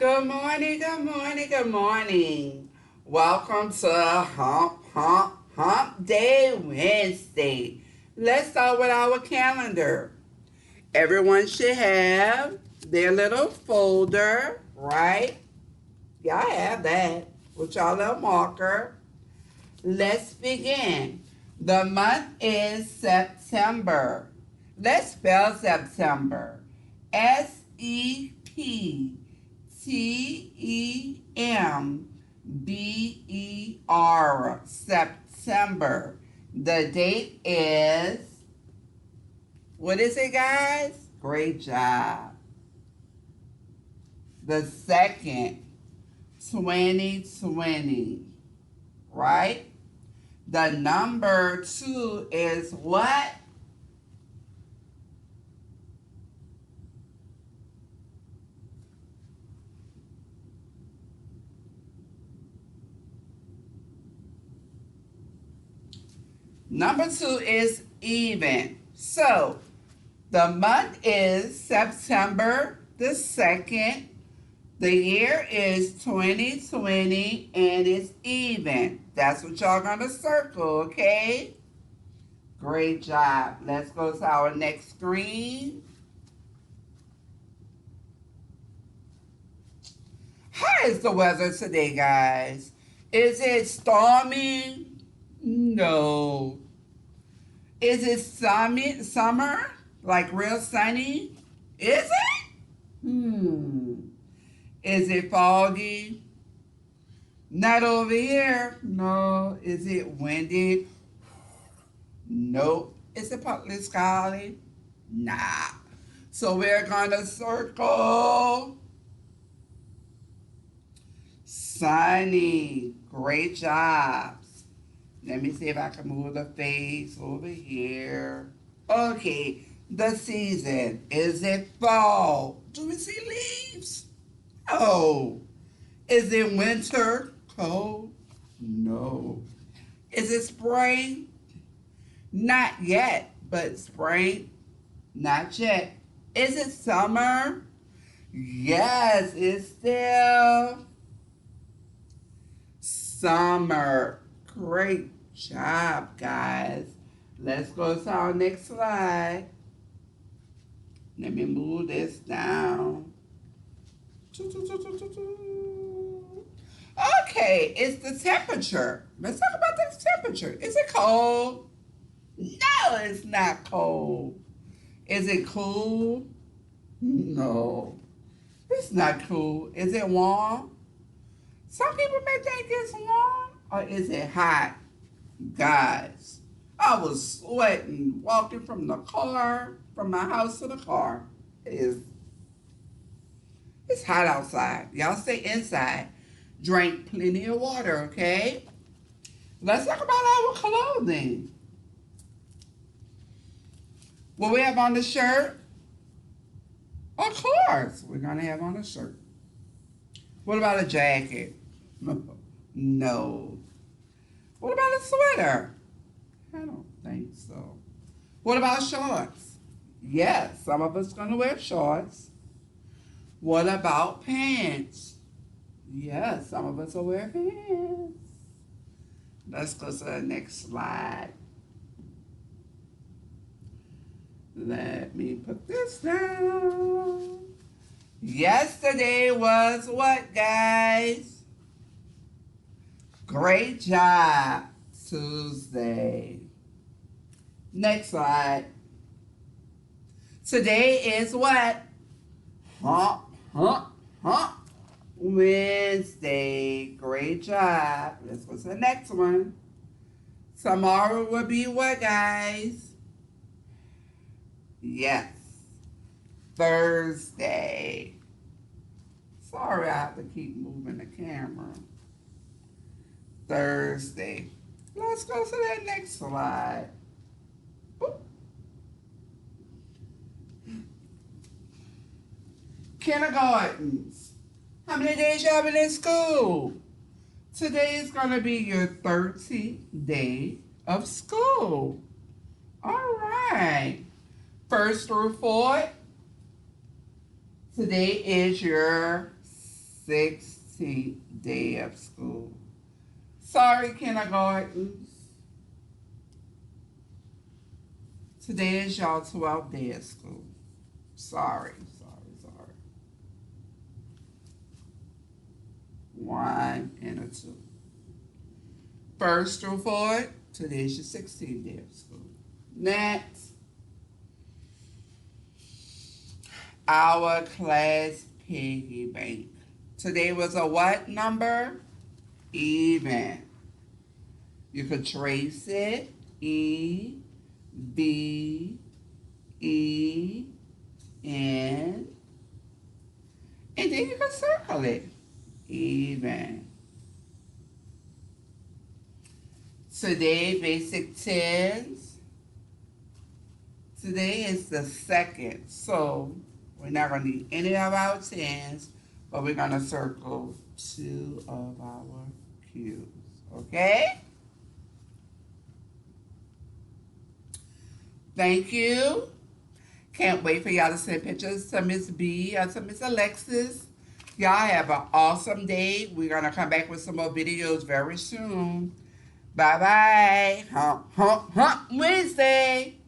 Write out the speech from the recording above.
Good morning, good morning, good morning. Welcome to Hump Day Wednesday. Let's start with our calendar. Everyone should have their little folder, right? Yeah, I have that with your little marker. Let's begin. The month is September. Let's spell September. September. September. The date is, what is it, guys? Great job. The second, 2020, right? The number two is what? Number two is even. So the month is September the 2nd. The year is 2020 and it's even. That's what y'all gonna circle, okay? Great job. Let's go to our next screen. How is the weather today, guys? Is it stormy? No. Is it summer? Like real sunny? Is it? Is it foggy? Not over here. No. Is it windy? Nope. Is it partly sky? Nah. So we're gonna circle sunny. Great jobs. Let me see if I can move the face over here. Okay, the season. Is it fall? Do we see leaves? No. Is it winter? Cold? No. Is it spring? Not yet, but spring? Not yet. Is it summer? Yes, it's still summer. Great job, guys. Let's go to our next slide. Let me move this down. Okay, it's the temperature. Let's talk about the temperature. Is it cold? No, it's not cold. Is it cool? No, it's not cool. Is it warm? Some people may think it's warm. Or is it hot? Guys, I was sweating walking from the car, from my house to the car. It's hot outside. Y'all stay inside. Drink plenty of water, okay? Let's talk about our clothing. What we have on the shirt? Of course, we're gonna have on a shirt. What about a jacket? No. What about a sweater? I don't think so. What about shorts? Yes, some of us gonna wear shorts. What about pants? Yes, some of us will wear pants. Let's go to the next slide. Let me put this down. Yesterday was what, guys? Great job. Tuesday. Next slide. Today is what? Hump, hump, hump. Wednesday. Great job. Let's go to the next one. Tomorrow will be what, guys? Yes. Thursday. Sorry, I have to keep moving the camera. Thursday. Let's go to that next slide. Boop. Kindergartens. How many days y'all been in school? Today is going to be your 13th day of school. All right. First through fourth. Today is your 16th day of school. Sorry, kindergartens. Today is y'all 12th day of school. Sorry. 1 and a 2. First through fourth, today's your 16th day of school. Next, our class piggy bank. Today was a what number? Even. You could trace it. E, B, E, N. And then you can circle it. Even. Today, basic tens. Today is the 2nd, so we're not going to need any of our tens, but we're going to circle 2 of our Q's. Okay? Thank you. Can't wait for y'all to send pictures to Miss B or to Miss Alexis. Y'all have an awesome day. We're going to come back with some more videos very soon. Bye-bye. Hump, hump, hump Wednesday.